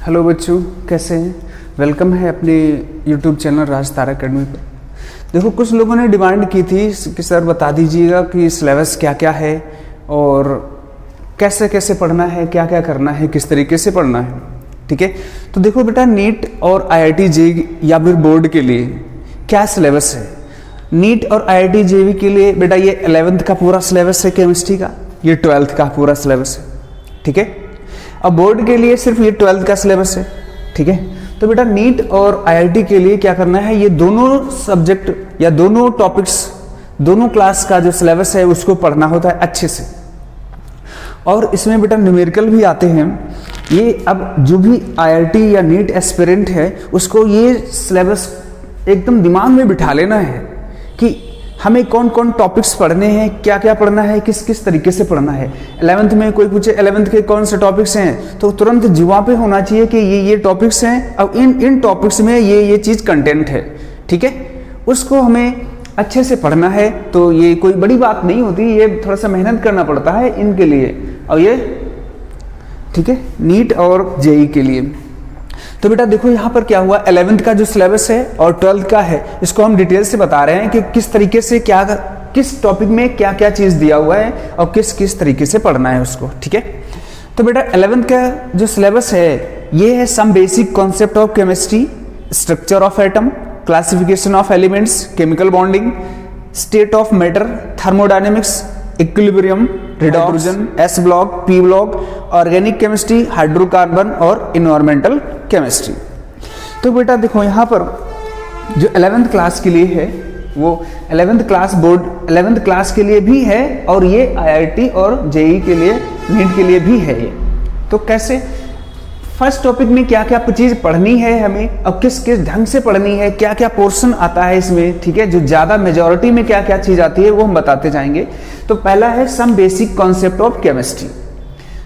Hello बच्चों, कैसे हैं? वेलकम है अपने यूट्यूब चैनल राज तारा अकेडमी पर। देखो, कुछ लोगों ने डिमांड की थी कि सर बता दीजिएगा कि सिलेबस क्या क्या है और कैसे कैसे पढ़ना है, क्या क्या करना है, किस तरीके से पढ़ना है। ठीक है, तो देखो बेटा, नीट और IIT JEE या फिर बोर्ड के लिए क्या सिलेबस है। नीट और IIT JEE के लिए बेटा ये 11th का पूरा सिलेबस है केमिस्ट्री का, ये 12th का पूरा सिलेबस है। ठीक है, अब बोर्ड के लिए सिर्फ ये 12th का सिलेबस है। ठीक है, तो बेटा नीट और IIT के लिए क्या करना है, ये दोनों सब्जेक्ट या दोनों टॉपिक्स, दोनों क्लास का जो सिलेबस है उसको पढ़ना होता है अच्छे से। और इसमें बेटा न्यूमेरिकल भी आते हैं। ये अब जो भी IIT या नीट एस्पिरेंट है उसको ये सिलेबस एकदम दिमाग में बिठा लेना है कि हमें कौन कौन टॉपिक्स पढ़ने हैं, क्या क्या पढ़ना है, किस किस तरीके से पढ़ना है। 11th में कोई पूछे 11th के कौन से टॉपिक्स हैं, तो तुरंत जुआ पे होना चाहिए कि ये टॉपिक्स हैं, अब इन टॉपिक्स में ये चीज़ कंटेंट है। ठीक है, उसको हमें अच्छे से पढ़ना है। तो ये कोई बड़ी बात नहीं होती, ये थोड़ा सा मेहनत करना पड़ता है इनके लिए, और ये ठीक है नीट और JEE के लिए। तो बेटा देखो यहाँ पर क्या हुआ, 11th का जो सिलेबस है और 12th का है, इसको हम डिटेल से बता रहे हैं कि किस तरीके से क्या, किस टॉपिक में क्या क्या चीज़ दिया हुआ है और किस किस तरीके से पढ़ना है उसको। ठीक है, तो बेटा 11th का जो सिलेबस है ये है some basic concept of chemistry, structure of atom, classification of elements, chemical bonding, state of matter, thermodynamics, equilibrium, hydrogen, S block, P block, organic chemistry, hydrocarbon और इन्वायरमेंटल केमिस्ट्री। तो बेटा देखो यहाँ पर जो 11th क्लास के लिए है वो 11th class board 11th class के लिए भी है, और ये IIT और JEE के लिए, नीट के लिए भी है ये। तो कैसे, फर्स्ट टॉपिक में क्या क्या चीज़ पढ़नी है हमें और किस किस ढंग से पढ़नी है, क्या क्या पोर्शन आता है इसमें। ठीक है, जो ज़्यादा मेजॉरिटी में क्या क्या चीज़ आती है वो हम बताते जाएंगे। तो पहला है some basic concept of chemistry.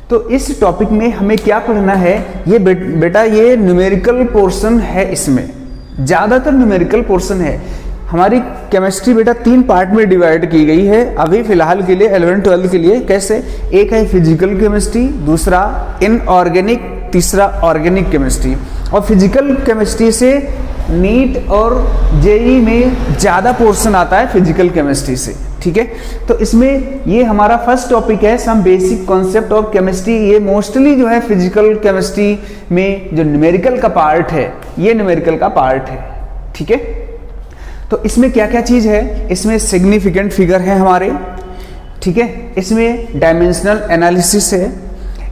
तो इस टॉपिक में हमें क्या पढ़ना है, ये बेटा ये न्यूमेरिकल पोर्शन है, इसमें ज़्यादातर न्यूमेरिकल पोर्शन है। हमारी केमिस्ट्री बेटा 3 पार्ट में डिवाइड की गई है अभी फिलहाल के लिए 11th 12th के लिए। कैसे, एक है फिजिकल केमिस्ट्री, दूसरा इनऑर्गेनिक, तीसरा ऑर्गेनिक केमिस्ट्री। और फिजिकल केमिस्ट्री से नीट और JEE में ज़्यादा पोर्शन आता है फिजिकल केमिस्ट्री से। ठीक है, तो इसमें ये हमारा फर्स्ट टॉपिक है some basic concept of chemistry. ये मोस्टली जो है फिजिकल केमिस्ट्री में जो न्यूमेरिकल का पार्ट है, ये न्यूमेरिकल का पार्ट है। ठीक है, तो इसमें क्या क्या चीज़ है, इसमें सिग्निफिकेंट फिगर है हमारे। ठीक है, इसमें डायमेंशनल एनालिसिस है,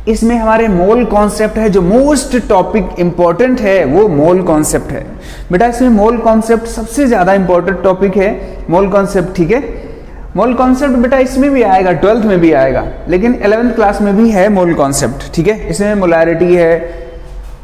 इसमें हमारे मोल कॉन्सेप्ट है, जो मोस्ट टॉपिक इंपॉर्टेंट है वो मोल कॉन्सेप्ट है। बेटा इसमें मोल कॉन्सेप्ट सबसे ज़्यादा इंपॉर्टेंट टॉपिक है, मोल कॉन्सेप्ट। ठीक है, मोल कॉन्सेप्ट बेटा इसमें भी आएगा, 12th में भी आएगा, लेकिन 11th क्लास में भी है मोल कॉन्सेप्ट। ठीक है, इसमें मोलैरिटी है,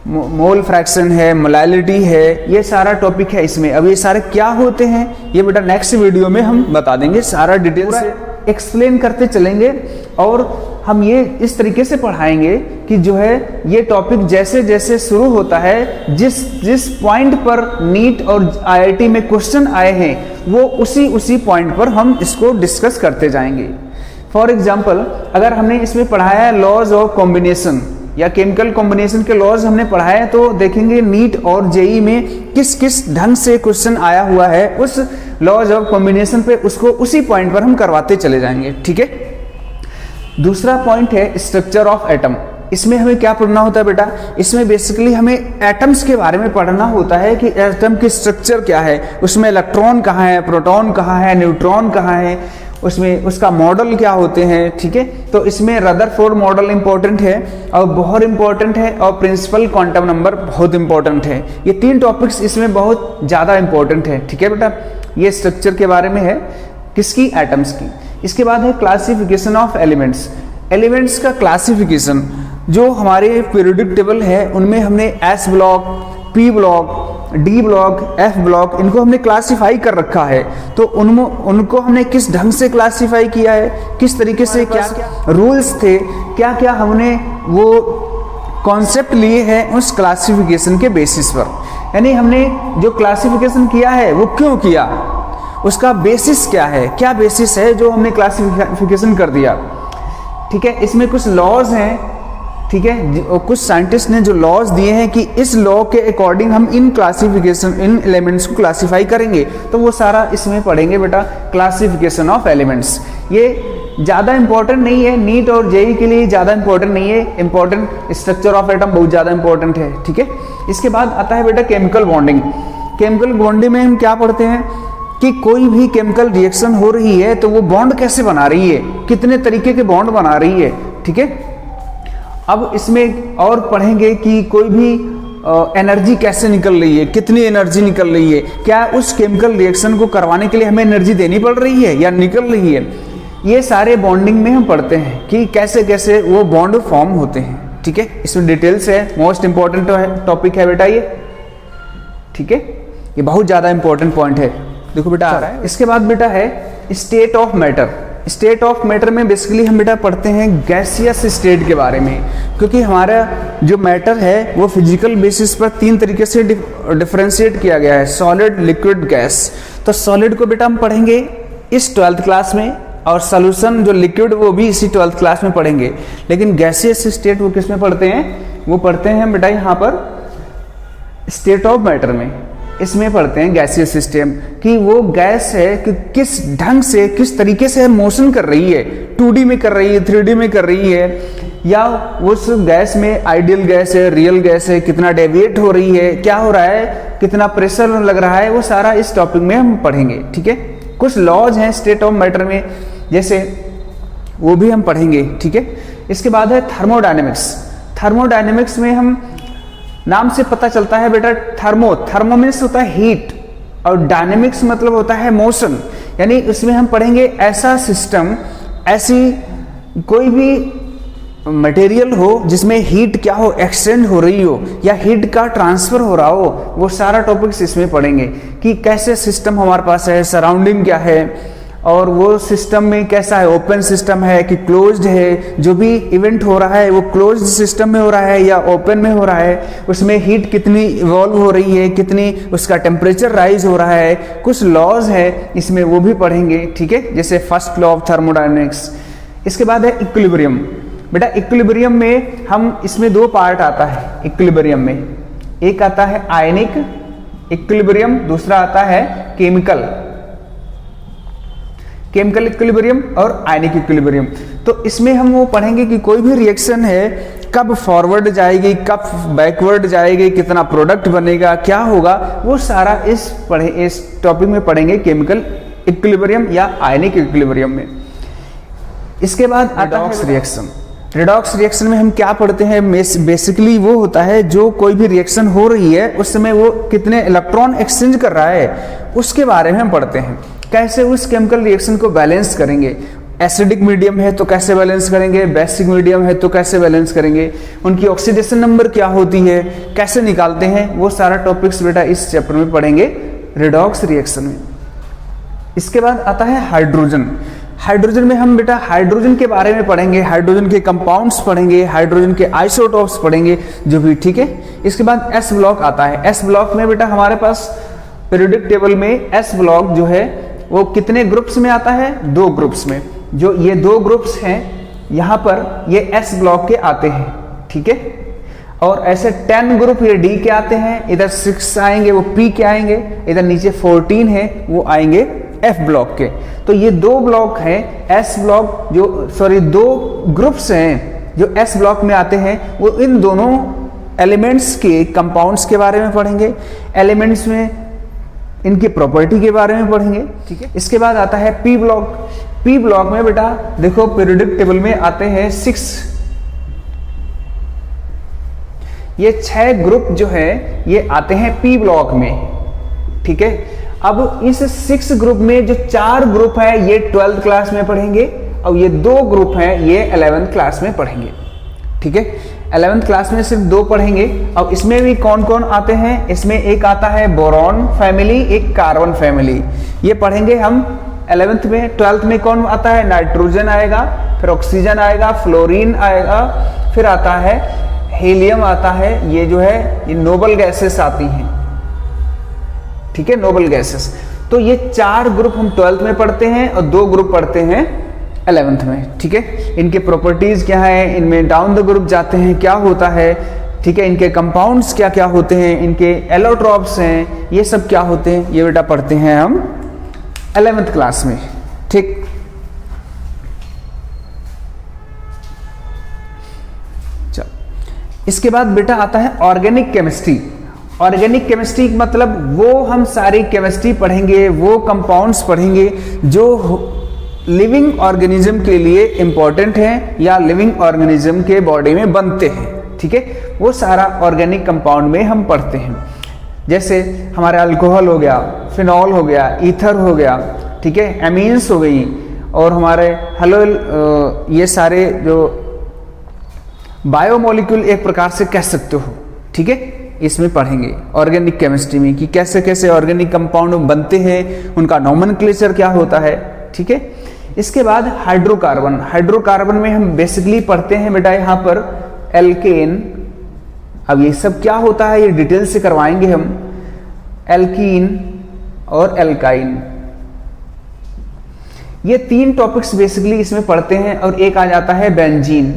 मोल फ्रैक्शन है, मोलैलिटी है, ये सारा टॉपिक है इसमें। अब ये सारे क्या होते हैं ये बेटा नेक्स्ट वीडियो में हम बता देंगे, सारा डिटेल से एक्सप्लेन करते चलेंगे। और हम ये इस तरीके से पढ़ाएंगे कि जो है ये टॉपिक जैसे जैसे शुरू होता है, जिस पॉइंट पर नीट और IIT में क्वेश्चन आए हैं वो उसी पॉइंट पर हम इसको डिस्कस करते जाएंगे। फॉर एग्जाम्पल, अगर हमने इसमें पढ़ाया है लॉज ऑफ कॉम्बिनेशन या केमिकल कॉम्बिनेशन के लॉज हमने पढ़ाया, तो देखेंगे नीट और JEE में किस किस ढंग से क्वेश्चन आया हुआ है उस लॉज ऑफ कॉम्बिनेशन पे, उसको उसी पॉइंट पर हम करवाते चले जाएंगे। ठीक है, दूसरा पॉइंट है स्ट्रक्चर ऑफ एटम। इसमें हमें क्या पढ़ना होता है बेटा, इसमें बेसिकली हमें एटम्स के बारे में पढ़ना होता है कि एटम की स्ट्रक्चर क्या है, उसमें इलेक्ट्रॉन कहाँ है, प्रोटॉन कहाँ है, न्यूट्रॉन कहाँ है, उसमें उसका मॉडल क्या होते हैं। ठीक है, तो इसमें रदरफोर्ड मॉडल इंपॉर्टेंट है और बहुत इंपॉर्टेंट है, और प्रिंसिपल क्वांटम नंबर बहुत इंपॉर्टेंट है। ये 3 टॉपिक्स इसमें बहुत ज़्यादा इंपॉर्टेंट है। ठीक है बेटा, ये स्ट्रक्चर के बारे में है, किसकी, एटम्स की। इसके बाद है क्लासिफिकेशन ऑफ एलिमेंट्स। एलिमेंट्स का क्लासिफिकेशन, जो हमारे पीरियोडिक टेबल है उनमें हमने S block, P block, D block, F block, इनको हमने क्लासिफाई कर रखा है। तो उनको हमने किस ढंग से क्लासिफाई किया है, किस तरीके से, क्या क्या रूल्स थे, क्या क्या हमने वो कॉन्सेप्ट लिए हैं उस क्लासिफिकेशन के बेसिस पर। यानी हमने जो क्लासिफिकेशन किया है वो क्यों किया, उसका बेसिस क्या है, क्या बेसिस है जो हमने क्लासिफिकेशन कर दिया। ठीक है, इसमें कुछ लॉज हैं ठीक है। और कुछ साइंटिस्ट ने जो लॉज दिए हैं कि इस लॉ के अकॉर्डिंग हम इन क्लासिफिकेशन, इन एलिमेंट्स को क्लासिफाई करेंगे, तो वो सारा इसमें पढ़ेंगे बेटा, क्लासिफिकेशन ऑफ एलिमेंट्स। ये ज़्यादा इंपॉर्टेंट नहीं है, नीट और जेई के लिए ज़्यादा इंपॉर्टेंट नहीं है, इंपॉर्टेंट स्ट्रक्चर ऑफ एटम बहुत ज़्यादा इंपॉर्टेंट है, ठीक है। इसके बाद आता है बेटा केमिकल बॉन्डिंग। केमिकल बॉन्डिंग में हम क्या पढ़ते हैं कि कोई भी केमिकल रिएक्शन हो रही है तो वो बॉन्ड कैसे बना रही है, कितने तरीके के बॉन्ड बना रही है, ठीक है। अब इसमें और पढ़ेंगे कि कोई भी एनर्जी कैसे निकल रही है, कितनी एनर्जी निकल रही है, क्या उस केमिकल रिएक्शन को करवाने के लिए हमें एनर्जी देनी पड़ रही है या निकल रही है। ये सारे बॉन्डिंग में हम पढ़ते हैं कि कैसे कैसे वो बॉन्ड फॉर्म होते हैं, ठीक है। इसमें डिटेल्स है, मोस्ट इंपॉर्टेंट टॉपिक है बेटा ये, ठीक है। ये बहुत ज़्यादा इंपॉर्टेंट पॉइंट है, देखो बेटा आ रहा है। इसके बाद बेटा है state of matter. State of matter में बेसिकली हम बेटा पढ़ते हैं गैसियस स्टेट के बारे में, क्योंकि हमारा जो मैटर है वो फिजिकल बेसिस पर 3 तरीके से डिफरेंशिएट किया गया है, सॉलिड, लिक्विड, गैस। तो सॉलिड को बेटा हम पढ़ेंगे इस 12th क्लास में, और सॉल्यूशन जो लिक्विड वो भी इसी 12th क्लास में पढ़ेंगे। लेकिन गैसियस स्टेट वो किस में पढ़ते हैं, वो पढ़ते हैं बेटा यहाँ पर स्टेट ऑफ मैटर में, इसमें पढ़ते हैं गैसियस सिस्टम कि वो गैस है कि किस ढंग से, किस तरीके से मोशन कर रही है, 2D में कर रही है, 3D में कर रही है, या उस गैस में आइडियल गैस है, रियल गैस है, कितना डेविएट हो रही है, क्या हो रहा है, कितना प्रेशर लग रहा है, वो सारा इस टॉपिक में हम पढ़ेंगे, ठीक है। कुछ लॉज हैं स्टेट ऑफ मैटर में, जैसे वो भी हम पढ़ेंगे, ठीक है। इसके बाद है थर्मोडायनेमिक्स। थर्मोडायनेमिक्स में हम नाम से पता चलता है बेटा, थर्मो मीन्स होता है हीट, और डायनेमिक्स मतलब होता है मोशन। यानी इसमें हम पढ़ेंगे ऐसा सिस्टम, ऐसी कोई भी मटेरियल हो जिसमें हीट क्या हो, एक्सटेंड हो रही हो या हीट का ट्रांसफर हो रहा हो, वो सारा टॉपिक्स इसमें पढ़ेंगे कि कैसे सिस्टम हमारे पास है, सराउंडिंग क्या है, और वो सिस्टम में कैसा है, ओपन सिस्टम है कि क्लोज्ड है, जो भी इवेंट हो रहा है वो क्लोज्ड सिस्टम में हो रहा है या ओपन में हो रहा है, उसमें हीट कितनी इवॉल्व हो रही है, कितनी उसका टेम्परेचर राइज हो रहा है, कुछ लॉज है इसमें वो भी पढ़ेंगे, ठीक है, जैसे फर्स्ट लॉ ऑफ थर्मोडायनेमिक्स। इसके बाद है इक्विलिब्रियम। बेटा इक्विलिब्रियम में हम, इसमें 2 पार्ट आता है इक्विलिब्रियम में, एक आता है आयनिक इक्विलिब्रियम, दूसरा आता है केमिकल इक्विलिब्रियम और आयनिक इक्विलिब्रियम। तो इसमें हम वो पढ़ेंगे कि कोई भी रिएक्शन है कब फॉरवर्ड जाएगी, कब बैकवर्ड जाएगी, कितना प्रोडक्ट बनेगा, क्या होगा, वो सारा इस टॉपिक में पढ़ेंगे केमिकल इक्विलिब्रियम या आयनिक इक्विलिब्रियम में। इसके बाद आता है रिएक्शन। रिडॉक्स रिएक्शन में हम क्या पढ़ते हैं, बेसिकली वो होता है जो कोई भी रिएक्शन हो रही है उस समय वो कितने इलेक्ट्रॉन एक्सचेंज कर रहा है, उसके बारे में हम पढ़ते हैं। कैसे उस केमिकल रिएक्शन को बैलेंस करेंगे, एसिडिक मीडियम है तो कैसे बैलेंस करेंगे, बेसिक मीडियम है तो कैसे बैलेंस करेंगे, उनकी ऑक्सीडेशन नंबर क्या होती है, कैसे निकालते हैं, वो सारा टॉपिक्स बेटा इस चैप्टर में पढ़ेंगे रिडॉक्स रिएक्शन में। इसके बाद आता है हाइड्रोजन। हाइड्रोजन में हम बेटा हाइड्रोजन के बारे में पढ़ेंगे, हाइड्रोजन के कंपाउंड्स पढ़ेंगे, हाइड्रोजन के आइसोटॉप्स पढ़ेंगे जो भी, ठीक है। इसके बाद एस ब्लॉक आता है। एस ब्लॉक में बेटा हमारे पास पीरियोडिक टेबल में एस ब्लॉक जो है वो कितने ग्रुप्स में आता है, 2 ग्रुप्स में। जो ये 2 ग्रुप्स हैं यहाँ पर ये एस ब्लॉक के आते हैं, ठीक है। और ऐसे 10 ग्रुप ये डी के आते हैं, इधर 6 आएंगे वो पी के आएंगे, इधर नीचे 14 है वो आएंगे एफ ब्लॉक के। तो ये 2 ब्लॉक हैं एस ब्लॉक, जो 2 ग्रुप्स हैं जो एस ब्लॉक में आते हैं, वो इन दोनों एलिमेंट्स के कंपाउंड्स के बारे में पढ़ेंगे, एलिमेंट्स में इनकी प्रॉपर्टी के बारे में पढ़ेंगे, ठीक है। इसके बाद आता है पी ब्लॉक। पी ब्लॉक में बेटा देखो पीरियोडिक टेबल में आते हैं 6, ये 6 ग्रुप जो है ये आते हैं पी ब्लॉक में, ठीक है। अब इस 6 ग्रुप में जो 4 ग्रुप है ये 12th क्लास में पढ़ेंगे, और ये 2 ग्रुप हैं ये 11th क्लास में पढ़ेंगे, ठीक है। 11th क्लास में सिर्फ 2 पढ़ेंगे। अब इसमें भी कौन कौन आते हैं, इसमें एक आता है बोरॉन फैमिली, एक कार्बन फैमिली, ये पढ़ेंगे हम 11th में। 12th में कौन आता है, नाइट्रोजन आएगा, फिर ऑक्सीजन आएगा, फ्लोरीन आएगा, फिर आता है हीलियम आता है, ये जो है ये नोबल गैसेस आती हैं, ठीक है, नोबल गैसेस। तो ये 4 ग्रुप हम 12th में पढ़ते हैं और 2 ग्रुप पढ़ते हैं 11th में, ठीक है। इनके प्रॉपर्टीज क्या है, इनमें डाउन द ग्रुप जाते हैं क्या होता है, ठीक है। इनके कंपाउंड्स क्या क्या होते हैं, इनके एलोट्रॉप्स हैं, ये सब क्या होते हैं, ये बेटा पढ़ते हैं हम 11th क्लास में, ठीक। इसके बाद बेटा आता है ऑर्गेनिक केमिस्ट्री। ऑर्गेनिक केमिस्ट्री मतलब वो हम सारी केमिस्ट्री पढ़ेंगे, वो कंपाउंड्स पढ़ेंगे जो लिविंग ऑर्गेनिज्म के लिए इंपॉर्टेंट हैं या लिविंग ऑर्गेनिज्म के बॉडी में बनते हैं, ठीक है। वो सारा ऑर्गेनिक कंपाउंड में हम पढ़ते हैं। जैसे हमारे अल्कोहल हो गया, फिनॉल हो गया, ईथर हो गया, ठीक है, एमीन्स हो गई, और हमारे हेलो ये सारे जो बायोमोलिक्यूल एक प्रकार से कह सकते हो, ठीक है। इसमें पढ़ेंगे ऑर्गेनिक केमिस्ट्री में कि कैसे कैसे ऑर्गेनिक कंपाउंड बनते हैं, उनका नोमेनक्लेचर क्या होता है, ठीक है। इसके बाद हाइड्रोकार्बन। हाइड्रोकार्बन में हम बेसिकली पढ़ते हैं बेटा यहाँ पर एल्केन। अब ये सब क्या होता है ये डिटेल से करवाएंगे हम। एल्कीन और एल्काइन, ये 3 टॉपिक्स बेसिकली इसमें पढ़ते हैं, और एक आ जाता है बेंजीन,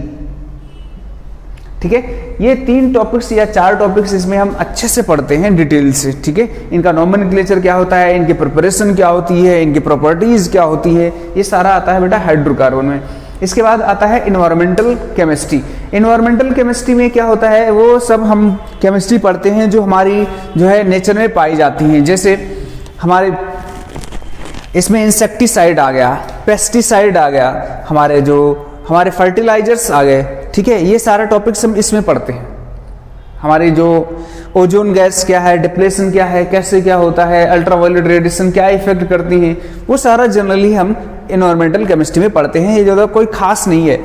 ठीक है। ये 3 टॉपिक्स या 4 टॉपिक्स इसमें हम अच्छे से पढ़ते हैं डिटेल से, ठीक है। इनका नोमेनक्लेचर क्या होता है, इनकी प्रिपरेशन क्या होती है, इनकी प्रॉपर्टीज क्या होती है, ये सारा आता है बेटा हाइड्रोकार्बन में। इसके बाद आता है इन्वायरमेंटल केमिस्ट्री। इन्वायरमेंटल केमिस्ट्री में क्या होता है, वो सब हम केमिस्ट्री पढ़ते हैं जो हमारी जो है नेचर में पाई जाती हैं। जैसे हमारे इसमें इंसेक्टिसाइड आ गया, पेस्टिसाइड आ गया, हमारे फर्टिलाइजर्स आ गए, ठीक है। ये सारा टॉपिक्स हम इसमें पढ़ते हैं। हमारी जो ओजोन गैस क्या है, डिप्लेशन क्या है, कैसे क्या होता है, अल्ट्रावायलेट रेडिएशन क्या इफेक्ट करती हैं, वो सारा जनरली हम इन्वायरमेंटल केमिस्ट्री में पढ़ते हैं। ये ज़्यादा कोई खास नहीं है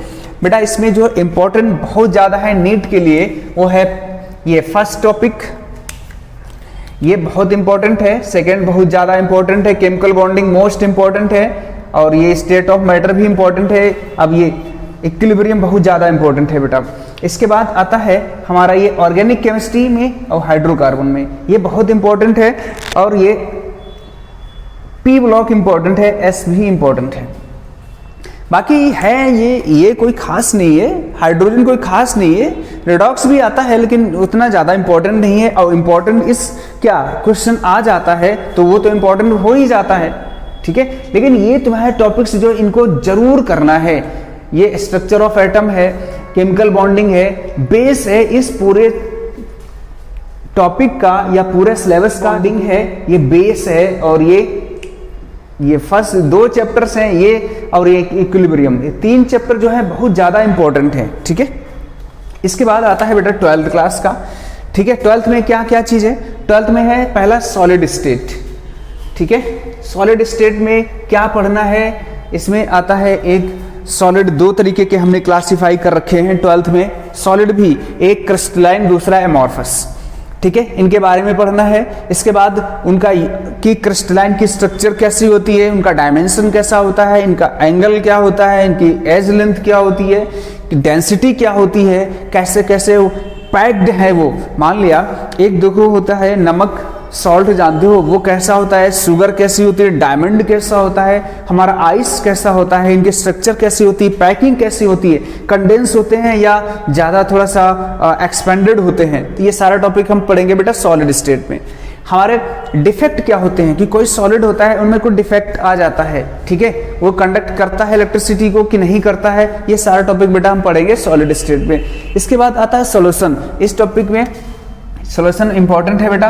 बेटा। इसमें जो इम्पोर्टेंट बहुत ज़्यादा है नीट के लिए वो है ये फर्स्ट टॉपिक, ये बहुत इंपॉर्टेंट है। सेकेंड बहुत ज़्यादा इंपॉर्टेंट है, केमिकल बॉन्डिंग मोस्ट इंपॉर्टेंट है, और ये स्टेट ऑफ मैटर भी इंपॉर्टेंट है। अब ये इक्विलिब्रियम बहुत ज़्यादा इंपॉर्टेंट है बेटा। इसके बाद आता है हमारा ये ऑर्गेनिक केमिस्ट्री में और हाइड्रोकार्बन में, ये बहुत इंपॉर्टेंट है, और ये पी ब्लॉक इंपॉर्टेंट है, एस भी इंपॉर्टेंट है। बाकी है ये कोई खास नहीं है। हाइड्रोजन कोई खास नहीं है, रेडॉक्स भी आता है लेकिन उतना ज़्यादा इंपॉर्टेंट नहीं है। और इंपॉर्टेंट इस क्या क्वेश्चन आ जाता है तो वो तो इंपॉर्टेंट हो ही जाता है, ठीक है। लेकिन ये तुम्हारे टॉपिक्स जो इनको जरूर करना है, ये स्ट्रक्चर ऑफ एटम है, केमिकल बॉन्डिंग है, बेस है इस पूरे टॉपिक का या पूरे सिलेबस का, बॉन्डिंग है, ये बेस है। और ये फर्स्ट 2 चैप्टर्स हैं ये, और ये इक्विलिब्रियम, ये 3 चैप्टर जो है बहुत ज्यादा इंपॉर्टेंट है, ठीक है। इसके बाद आता है बेटा 12th क्लास का, ठीक है। 12th में क्या क्या चीज है, 12th में है पहला सॉलिड स्टेट, ठीक है। सॉलिड स्टेट में क्या पढ़ना है, इसमें आता है एक सॉलिड, 2 तरीके के हमने क्लासिफाई कर रखे हैं 12th में। सॉलिड भी, एक क्रिस्टलाइन दूसरा एमॉर्फस, ठीक है, इनके बारे में पढ़ना है। इसके बाद उनका की क्रिस्टलाइन की स्ट्रक्चर कैसी होती है, उनका डायमेंशन कैसा होता है, इनका एंगल क्या होता है, इनकी एज लेंथ क्या होती है, डेंसिटी क्या होती है, कैसे कैसे पैक्ड है वो। मान लिया एक देखो होता है नमक, सॉल्ट जानते हो वो कैसा होता है, शुगर कैसी होती है, डायमंड कैसा होता है, हमारा आइस कैसा होता है, इनके स्ट्रक्चर कैसी होती है, पैकिंग कैसी होती है, कंडेंस होते हैं या ज़्यादा थोड़ा सा एक्सपेंडेड होते हैं। तो ये सारा टॉपिक हम पढ़ेंगे बेटा सॉलिड स्टेट में। हमारे डिफेक्ट क्या होते हैं कि कोई सॉलिड होता है उनमें कोई डिफेक्ट आ जाता है, ठीक है, वो कंडक्ट करता है इलेक्ट्रिसिटी को कि नहीं करता है, ये सारा टॉपिक बेटा हम पढ़ेंगे सॉलिड स्टेट में। इसके बाद आता है सॉल्यूशन। इस टॉपिक में सॉल्यूशन इंपॉर्टेंट है बेटा।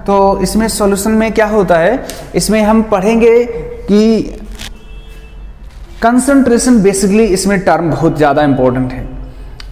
तो इसमें सॉल्यूशन में क्या होता है, इसमें हम पढ़ेंगे कि कंसंट्रेशन, बेसिकली इसमें टर्म बहुत ज़्यादा इंपॉर्टेंट है।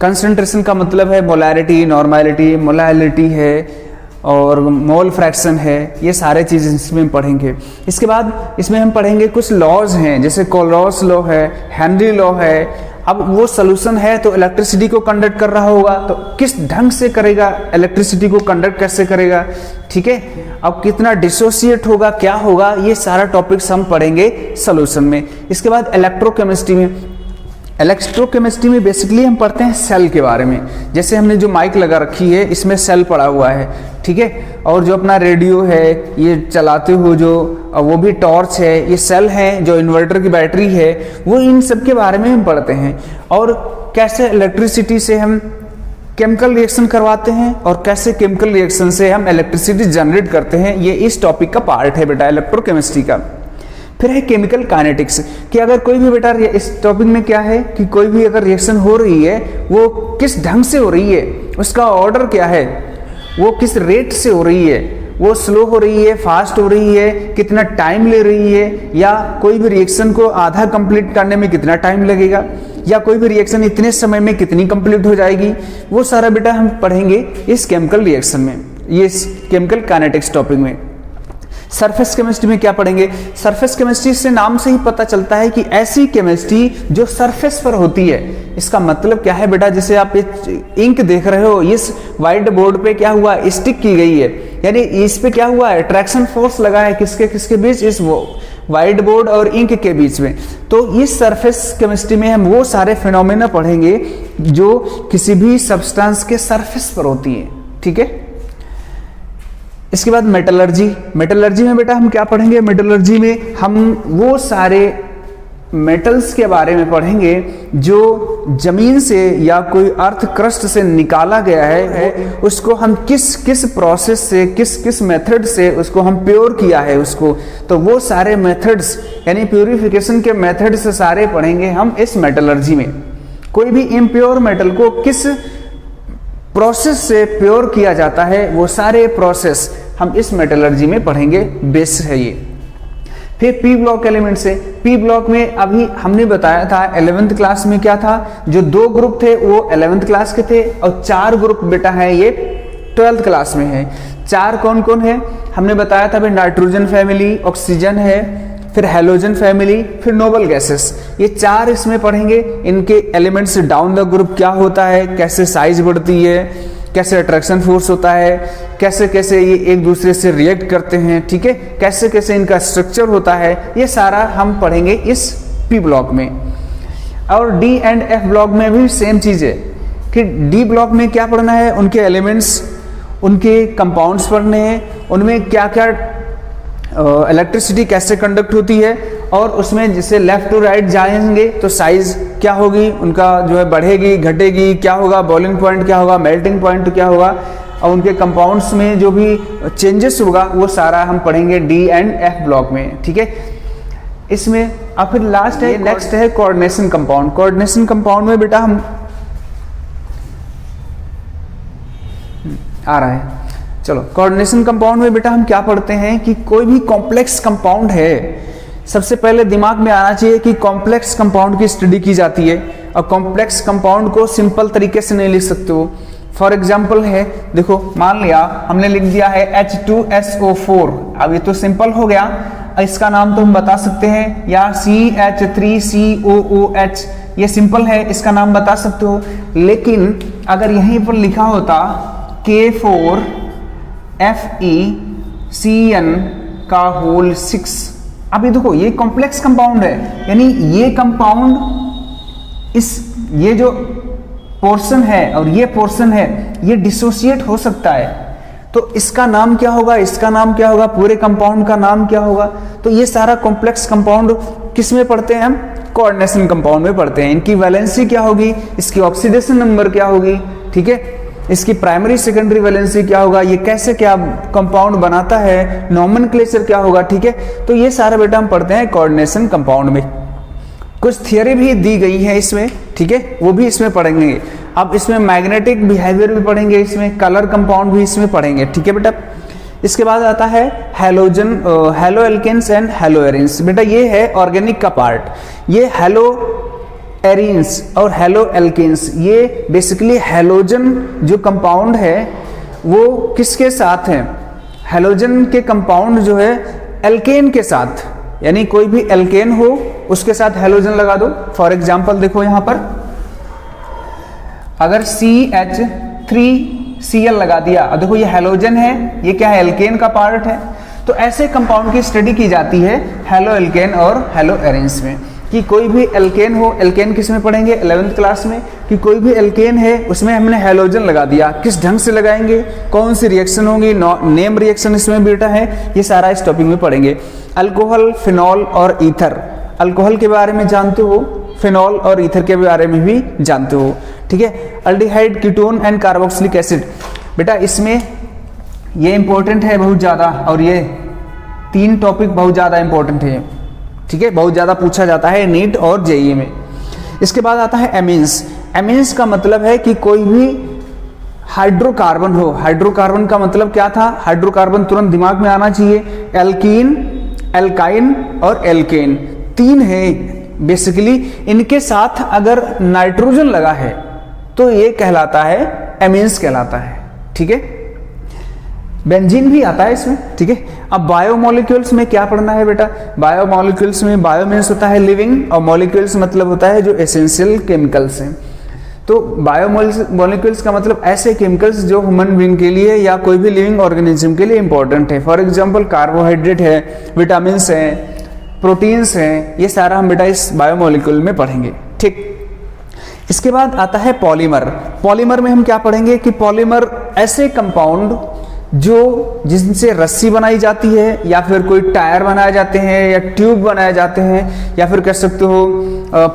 कंसंट्रेशन का मतलब है मोलैरिटी, नॉर्मैलिटी, मोलैलिटी है और मोल फ्रैक्शन है, ये सारे चीज़ इसमें पढ़ेंगे। इसके बाद इसमें हम पढ़ेंगे कुछ लॉज हैं, जैसे कोलरॉस लॉ है, हेनरी लॉ है। अब वो सोल्यूशन है तो इलेक्ट्रिसिटी को कंडक्ट कर रहा होगा, तो किस ढंग से करेगा, इलेक्ट्रिसिटी को कंडक्ट कैसे करेगा, ठीक है। अब कितना डिसोसिएट होगा, क्या होगा, ये सारा टॉपिक्स हम पढ़ेंगे सोल्यूशन में। इसके बाद इलेक्ट्रोकेमिस्ट्री में, इलेक्ट्रोकेमिस्ट्री में बेसिकली हम पढ़ते हैं सेल के बारे में। जैसे हमने जो माइक लगा रखी है इसमें सेल पड़ा हुआ है, ठीक है। और जो अपना रेडियो है ये चलाते हो जो वो भी टॉर्च है, ये सेल है। जो इन्वर्टर की बैटरी है वो, इन सब के बारे में हम पढ़ते हैं। और कैसे इलेक्ट्रिसिटी से हम केमिकल रिएक्शन करवाते हैं और कैसे केमिकल रिएक्शन से हम इलेक्ट्रिसिटी जनरेट करते हैं, ये इस टॉपिक का पार्ट है बेटा इलेक्ट्रोकेमिस्ट्री का। फिर है केमिकल काइनेटिक्स कि अगर कोई भी बेटा इस टॉपिक में क्या है कि कोई भी अगर रिएक्शन हो रही है वो किस ढंग से हो रही है, उसका ऑर्डर क्या है, वो किस रेट से हो रही है, वो स्लो हो रही है, फास्ट हो रही है, कितना टाइम ले रही है, या कोई भी रिएक्शन को आधा कंप्लीट करने में कितना टाइम लगेगा, या कोई भी रिएक्शन इतने समय में कितनी कंप्लीट हो जाएगी, वो सारा बेटा हम पढ़ेंगे इस केमिकल रिएक्शन में, ये इस केमिकल काइनेटिक्स टॉपिक में। सरफेस केमिस्ट्री में क्या पढ़ेंगे? सरफेस केमिस्ट्री से नाम से ही पता चलता है कि ऐसी केमिस्ट्री जो सरफेस पर होती है। इसका मतलब क्या है बेटा, जैसे आप ये इंक देख रहे हो, इस व्हाइट बोर्ड पे क्या हुआ, स्टिक की गई है, यानी इस पे क्या हुआ है, अट्रैक्शन फोर्स लगा है किसके किसके बीच, इस वो व्हाइट बोर्ड और इंक के बीच में। तो इस सरफेस केमिस्ट्री में हम वो सारे फिनोमेना पढ़ेंगे जो किसी भी सब्सटेंस के सरफेस पर होती है, ठीक है। इसके बाद मेटलर्जी। मेटलर्जी में बेटा हम क्या पढ़ेंगे? मेटलर्जी में हम वो सारे मेटल्स के बारे में पढ़ेंगे जो जमीन से या कोई अर्थ क्रस्ट से निकाला गया है, उसको हम किस किस प्रोसेस से, किस किस मेथड से उसको हम प्योर किया है उसको। तो वो सारे मेथड्स यानी प्योरिफिकेशन के मेथड से सारे पढ़ेंगे हम इस मेटलर्जी में। कोई भी इम्प्योर मेटल को किस प्रोसेस से प्योर किया जाता है, वो सारे प्रोसेस हम इस मेटलर्जी में पढ़ेंगे, बेस है ये। फिर पी ब्लॉक एलिमेंट से, पी ब्लॉक में अभी हमने बताया था 11th क्लास में क्या था, जो 2 ग्रुप थे वो 11th क्लास के थे और 4 ग्रुप बेटा है ये 12th क्लास में है। 4 कौन कौन है हमने बताया था, नाइट्रोजन फैमिली, ऑक्सीजन है, फिर हेलोजन फैमिली, फिर नोबल गैसेस, ये 4 इसमें पढ़ेंगे। इनके एलिमेंट्स डाउन द ग्रुप क्या होता है, कैसे साइज बढ़ती है, कैसे अट्रैक्शन फोर्स होता है, कैसे कैसे ये एक दूसरे से रिएक्ट करते हैं, ठीक है, कैसे कैसे इनका स्ट्रक्चर होता है, ये सारा हम पढ़ेंगे इस पी ब्लॉक में। और डी एंड एफ ब्लॉक में भी सेम चीज़ है कि डी ब्लॉक में क्या पढ़ना है, उनके एलिमेंट्स, उनके कंपाउंड्स पढ़ने हैं, उनमें क्या क्या इलेक्ट्रिसिटी कैसे कंडक्ट होती है, और उसमें जैसे लेफ्ट टू राइट जाएंगे तो साइज क्या होगी उनका, जो है बढ़ेगी घटेगी, क्या होगा बॉइलिंग पॉइंट, क्या होगा मेल्टिंग पॉइंट, क्या होगा, और उनके कंपाउंड्स में जो भी चेंजेस होगा वो सारा हम पढ़ेंगे डी एंड एफ ब्लॉक में, ठीक है। इसमें अब फिर लास्ट है, नेक्स्ट है कोऑर्डिनेशन कंपाउंड। कोऑर्डिनेशन कंपाउंड में बेटा हम आ रहा है, चलो कोऑर्डिनेशन कंपाउंड में बेटा हम क्या पढ़ते हैं कि कोई भी कॉम्प्लेक्स कंपाउंड है, सबसे पहले दिमाग में आना चाहिए कि कॉम्प्लेक्स कंपाउंड की स्टडी की जाती है और कॉम्प्लेक्स कंपाउंड को सिंपल तरीके से नहीं लिख सकते हो। फॉर एग्जाम्पल है, देखो मान लिया हमने लिख दिया है H2SO4, अब ये तो सिंपल हो गया, इसका नाम तो हम बता सकते हैं, या CH3COOH, ये सिंपल है, इसका नाम बता सकते हो। लेकिन अगर यहीं पर लिखा होता K4FeCN6, अभी देखो ये कॉम्प्लेक्स कंपाउंड है, यानी ये कंपाउंड ये जो पोर्शन है और ये पोर्शन है ये डिसोसिएट हो सकता है, तो इसका नाम क्या होगा, इसका नाम क्या होगा, पूरे कंपाउंड का नाम क्या होगा। तो ये सारा कॉम्प्लेक्स कंपाउंड किस में पढ़ते हैं हम? कोऑर्डिनेशन कंपाउंड में पढ़ते हैं। इनकी वैलेंसी क्या होगी, इसकी ऑक्सीडेशन नंबर क्या होगी, ठीक है, इसकी प्राइमरी सेकेंडरी वैलेंसी क्या होगा, ये कैसे क्या कंपाउंड बनाता है, नॉमेनक्लेचर क्या होगा, ठीक है। तो ये सारा बेटा हम पढ़ते हैं कोऑर्डिनेशन कंपाउंड में। कुछ थियरी भी दी गई है इसमें, ठीक है, वो भी इसमें पढ़ेंगे। अब इसमें मैग्नेटिक बिहेवियर भी पढ़ेंगे, इसमें कलर कंपाउंड भी इसमें पढ़ेंगे, ठीक है बेटा। इसके बाद आता है halogen, halo alkanes and halo arenes. बेटा ये है ऑर्गेनिक का पार्ट, ये हेलो एरिन्स और हेलो एल्केन्स, ये बेसिकली हेलोजन जो कंपाउंड है वो किसके साथ है, हेलोजन के कंपाउंड जो है एल्केन के साथ, यानी कोई भी एल्केन हो उसके साथ हेलोजन लगा दो। फॉर एग्जांपल देखो यहां पर अगर CH3Cl लगा दिया, अब देखो ये हेलोजन है, ये क्या है, एल्केन का पार्ट है। तो ऐसे कंपाउंड की स्टडी की जाती है हेलो एल्केन और हेलो एरिन्स में। कि कोई भी एल्केन हो, एल्केन किस में पढ़ेंगे 11th क्लास में, कि कोई भी एल्केन है उसमें हमने हैलोजन लगा दिया, किस ढंग से लगाएंगे, कौन सी रिएक्शन होंगी, नेम रिएक्शन इसमें बेटा है, ये सारा इस टॉपिक में पढ़ेंगे। अल्कोहल, फिनॉल और ईथर, अल्कोहल के बारे में जानते हो, फिनॉल और ईथर के बारे में भी जानते हो, ठीक है। Aldehyde, ketone and carboxylic acid, बेटा इसमें ये इंपॉर्टेंट है बहुत ज़्यादा, और ये 3 टॉपिक बहुत ज़्यादा इंपॉर्टेंट है, ठीक है, बहुत ज़्यादा पूछा जाता है नीट और जेईई में। इसके बाद आता है एमीन्स। एमीन्स का मतलब है कि कोई भी हाइड्रोकार्बन हो, हाइड्रोकार्बन का मतलब क्या था, हाइड्रोकार्बन तुरंत दिमाग में आना चाहिए, एल्कीन, एल्काइन और एल्केन, 3 है बेसिकली, इनके साथ अगर नाइट्रोजन लगा है तो ये कहलाता है एमीन्स कहलाता है, ठीक है। बेंजीन भी आता है इसमें, ठीक है। अब बायोमोलिक्यूल्स में क्या पढ़ना है बेटा, बायोमोलिक्यूल्स में बायो मीन्स होता है लिविंग और मॉलिक्यूल्स मतलब होता है जो एसेंशियल केमिकल्स हैं। तो बायोमोलिक्यूल्स का मतलब ऐसे केमिकल्स जो ह्यूमन बीइंग के लिए या कोई भी लिविंग ऑर्गेनिज्म के लिए इंपॉर्टेंट है। फॉर एग्जांपल कार्बोहाइड्रेट है, विटामिन हैं, प्रोटीन्स हैं, ये सारा हम बेटा इस बायोमोलिक्यूल में पढ़ेंगे, ठीक। इसके बाद आता है पॉलीमर। पॉलीमर में हम क्या पढ़ेंगे कि पॉलीमर ऐसे कंपाउंड जो जिनसे रस्सी बनाई जाती है या फिर कोई टायर बनाए जाते हैं या ट्यूब बनाए जाते हैं या फिर कह सकते हो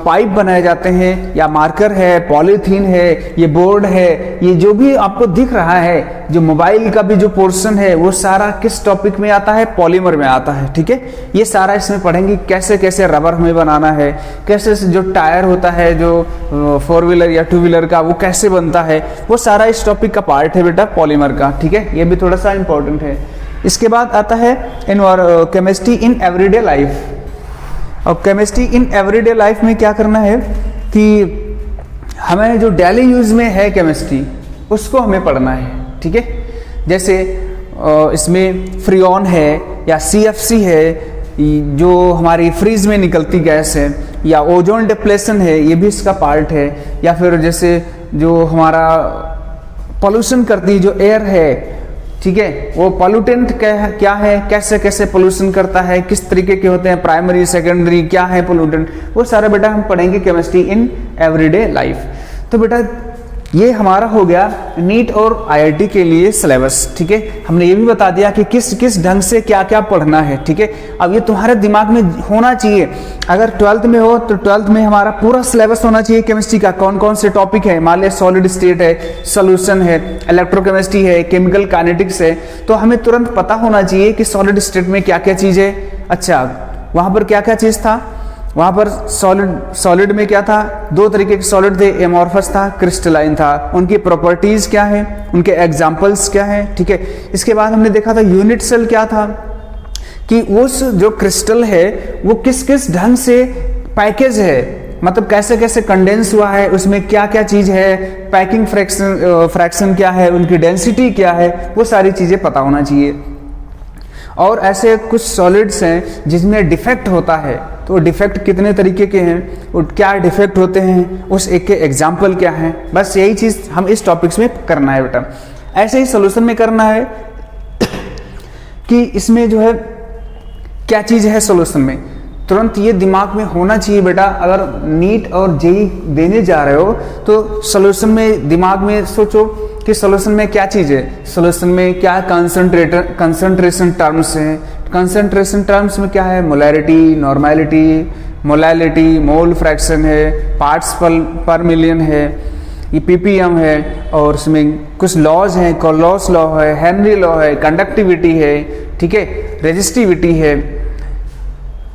पाइप बनाए जाते हैं, या मार्कर है, पॉलीथीन है, ये बोर्ड है, ये जो भी आपको दिख रहा है, जो मोबाइल का भी जो पोर्शन है वो सारा किस टॉपिक में आता है, पॉलीमर में आता है, ठीक है। ये सारा इसमें पढ़ेंगे कैसे कैसे रबर हमें बनाना है, कैसे जो टायर होता है जो 4 व्हीलर या 2 व्हीलर का वो कैसे बनता है, वो सारा इस टॉपिक का पार्ट है बेटा पॉलीमर का, ठीक है। ये भी थोड़ा सा इंपॉर्टेंट है। इसके बाद आता है केमिस्ट्री इन एवरीडे लाइफ। और केमिस्ट्री इन एवरीडे लाइफ में क्या करना है कि हमें जो डेली यूज में है केमिस्ट्री उसको हमें पढ़ना है, ठीक है। जैसे इसमें फ्रियोन है या CFC है जो हमारी फ्रीज में निकलती गैस है, या ओजोन डिप्लेशन है, ये भी इसका पार्ट है, या फिर जैसे जो हमारा पोल्यूशन करती जो एयर है, ठीक है, वो पॉल्यूटेंट क्या है, कैसे कैसे पोल्यूशन करता है, किस तरीके के होते हैं, प्राइमरी सेकेंडरी क्या है पोल्यूटेंट, वो सारा बेटा हम पढ़ेंगे केमिस्ट्री इन एवरीडे लाइफ। तो बेटा ये हमारा हो गया नीट और IIT के लिए सिलेबस, ठीक है। हमने ये भी बता दिया कि किस किस ढंग से क्या क्या पढ़ना है, ठीक है। अब ये तुम्हारे दिमाग में होना चाहिए, अगर 12th में हो तो 12th में हमारा पूरा सिलेबस होना चाहिए केमिस्ट्री का, कौन कौन से टॉपिक है, मान लिया सॉलिड स्टेट है, सोल्यूशन है, इलेक्ट्रोकेमिस्ट्री है, केमिकल काइनेटिक्स है, तो हमें तुरंत पता होना चाहिए कि सॉलिड स्टेट में क्या क्या चीज़ है। अच्छा, वहाँ पर क्या क्या चीज़ था, वहाँ पर सॉलिड में क्या था, 2 तरीके के सॉलिड थे, एमॉर्फस था, क्रिस्टलाइन था, उनकी प्रॉपर्टीज क्या है, उनके एग्जांपल्स क्या है, ठीक है। इसके बाद हमने देखा था यूनिट सेल क्या था, कि उस जो क्रिस्टल है वो किस किस ढंग से पैकेज है, मतलब कैसे कैसे कंडेंस हुआ है, उसमें क्या क्या चीज है, पैकिंग फ्रैक्शन क्या है, उनकी डेंसिटी क्या है, वो सारी चीजें पता होना चाहिए। और ऐसे कुछ सॉलिड्स हैं जिसमें डिफेक्ट होता है, तो डिफेक्ट कितने तरीके के हैं, और क्या डिफेक्ट होते हैं, उस एक के एग्जाम्पल क्या है, बस यही चीज़ हम इस टॉपिक्स में करना है बेटा। ऐसे ही सोल्यूशन में करना है कि इसमें जो है क्या चीज़ है सोल्यूशन में, तुरंत ये दिमाग में होना चाहिए बेटा। अगर नीट और जेईई देने जा रहे हो तो सोल्यूशन में दिमाग में सोचो कि सोल्यूशन में क्या चीज़ है, सोल्यूशन में क्या कंसंट्रेशन टर्म्स हैं, कंसंट्रेशन टर्म्स में क्या है, molarity, normality, molality, mole fraction है, पार्ट्स पर मिलियन है, ये ppm है, और उसमें कुछ लॉज हैं, कोलोस लॉ है, हेनरी लॉ है, कंडक्टिविटी है, ठीक है, रेजिस्टिविटी है,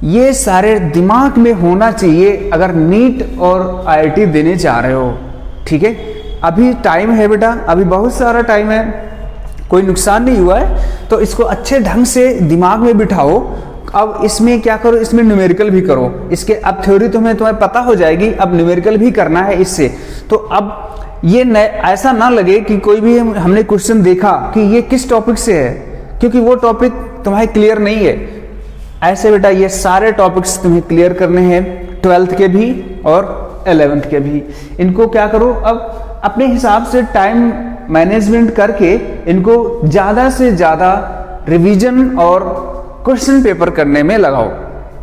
ये सारे दिमाग में होना चाहिए अगर नीट और IIT देने जा रहे हो, ठीक है। अभी टाइम है बेटा, अभी बहुत सारा टाइम है, कोई नुकसान नहीं हुआ है, तो इसको अच्छे ढंग से दिमाग में बिठाओ। अब इसमें क्या करो, इसमें न्यूमेरिकल भी करो, इसके अब थ्योरी तुम्हें पता हो जाएगी, अब न्यूमेरिकल भी करना है इससे। तो अब ये ऐसा ना लगे कि कोई भी हमने क्वेश्चन देखा कि ये किस टॉपिक से है, क्योंकि वो टॉपिक तुम्हारे क्लियर नहीं है। ऐसे बेटा ये सारे टॉपिक्स तुम्हें क्लियर करने हैं, 12th के भी और 11th के भी। इनको क्या करो, अब अपने हिसाब से टाइम मैनेजमेंट करके इनको ज़्यादा से ज़्यादा रिवीजन और क्वेश्चन पेपर करने में लगाओ,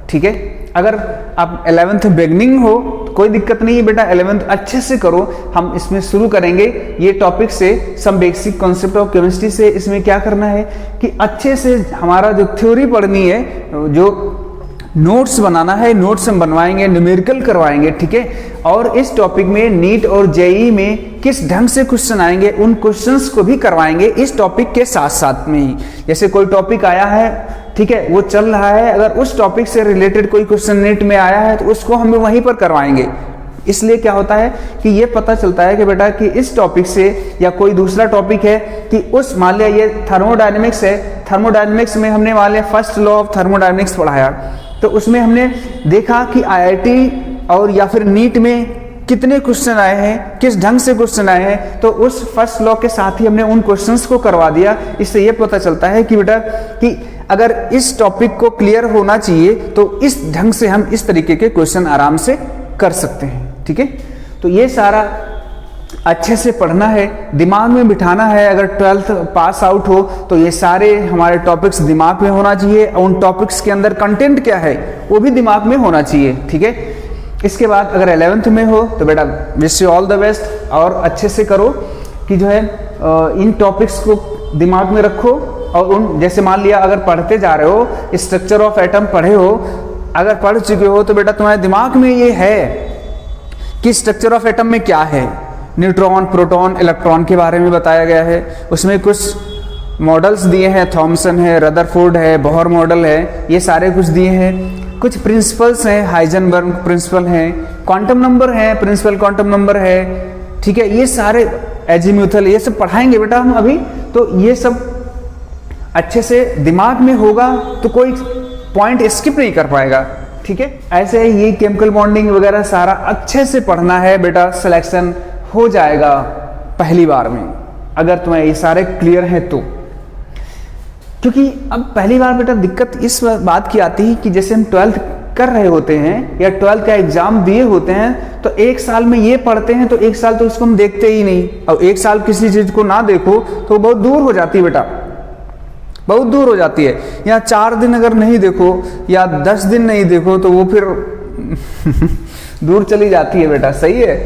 ठीक है। अगर आप 11th बिगनिंग हो तो कोई दिक्कत नहीं है बेटा, 11th अच्छे से करो। हम इसमें शुरू करेंगे ये टॉपिक से, some basic concept of chemistry से। इसमें क्या करना है कि अच्छे से हमारा जो थ्योरी पढ़नी है, जो नोट्स बनाना है, नोट्स हम बनवाएंगे, न्यूमेरिकल करवाएंगे, ठीक है। और इस टॉपिक में नीट और जेईई में किस ढंग से क्वेश्चन आएंगे उन क्वेश्चंस को भी करवाएंगे इस टॉपिक के साथ साथ में ही। जैसे कोई टॉपिक आया है, ठीक है, वो चल रहा है, अगर उस टॉपिक से रिलेटेड कोई क्वेश्चन नेट में आया है तो उसको हम वहीं पर करवाएंगे। इसलिए क्या होता है कि ये पता चलता है कि बेटा कि इस टॉपिक से या कोई दूसरा टॉपिक है कि उस, मान लिया ये थर्मोडायनेमिक्स है, थर्मोडायनेमिक्स में हमने मान लिया फर्स्ट लॉ ऑफ थर्मोडायनेमिक्स पढ़ाया, तो उसमें हमने देखा कि आईआईटी और या फिर नीट में कितने क्वेश्चन आए हैं, किस ढंग से क्वेश्चन आए हैं, तो उस फर्स्ट लॉ के साथ ही हमने उन क्वेश्चंस को करवा दिया। इससे ये पता चलता है कि बेटा कि अगर इस टॉपिक को क्लियर होना चाहिए तो इस ढंग से हम इस तरीके के क्वेश्चन आराम से कर सकते हैं, ठीक है। तो ये सारा अच्छे से पढ़ना है, दिमाग में बिठाना है। अगर 12th पास आउट हो तो ये सारे हमारे टॉपिक्स दिमाग में होना चाहिए, और उन टॉपिक्स के अंदर कंटेंट क्या है वो भी दिमाग में होना चाहिए, ठीक है। इसके बाद अगर 11th में हो तो बेटा wish you all the best, और अच्छे से करो कि जो है इन टॉपिक्स को दिमाग में रखो। और उन, जैसे मान लिया अगर पढ़ते जा रहे हो, स्ट्रक्चर ऑफ एटम पढ़े हो, अगर पढ़ चुके हो तो बेटा तुम्हारे दिमाग में ये है कि स्ट्रक्चर ऑफ एटम में क्या है, न्यूट्रॉन, प्रोटॉन, इलेक्ट्रॉन के बारे में बताया गया है। उसमें कुछ मॉडल्स दिए हैं, थॉमसन है, रदरफोर्ड है, बोहर मॉडल है, ये सारे कुछ दिए हैं। कुछ प्रिंसिपल्स हैं, हाइजेनबर्ग प्रिंसिपल हैं, क्वांटम नंबर है, प्रिंसिपल क्वांटम नंबर है, ठीक है। ये सारे एजीम्यूथल, ये सब पढ़ाएंगे बेटा हम अभी। तो ये सब अच्छे से दिमाग में होगा तो कोई पॉइंट स्किप नहीं कर पाएगा, ठीक है। ऐसे ही ये केमिकल बॉन्डिंग वगैरह सारा अच्छे से पढ़ना है बेटा, सिलेक्शन हो जाएगा पहली बार में अगर तुम्हें ये सारे क्लियर हैं तो। क्योंकि अब पहली बार बेटा दिक्कत इस बात की आती है कि जैसे हम 12th कर रहे होते हैं या 12th का एग्जाम दिए होते हैं, तो एक साल में ये पढ़ते हैं तो एक साल तो इसको हम देखते ही नहीं, और एक साल किसी चीज को ना देखो तो बहुत दूर हो जाती है बेटा, बहुत दूर हो जाती है। या 4 दिन अगर नहीं देखो या 10 दिन नहीं देखो तो वो फिर दूर चली जाती है बेटा, सही है।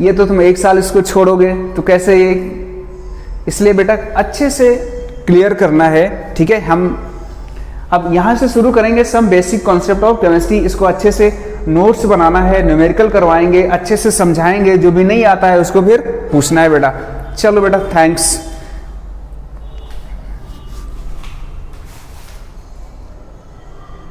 ये तो तुम एक साल इसको छोड़ोगे तो कैसे ये, इसलिए बेटा अच्छे से क्लियर करना है, ठीक है। हम अब यहाँ से शुरू करेंगे some basic concept of chemistry. इसको अच्छे से नोट्स बनाना है, न्यूमेरिकल करवाएंगे, अच्छे से समझाएंगे, जो भी नहीं आता है उसको फिर पूछना है बेटा। चलो बेटा, थैंक्स।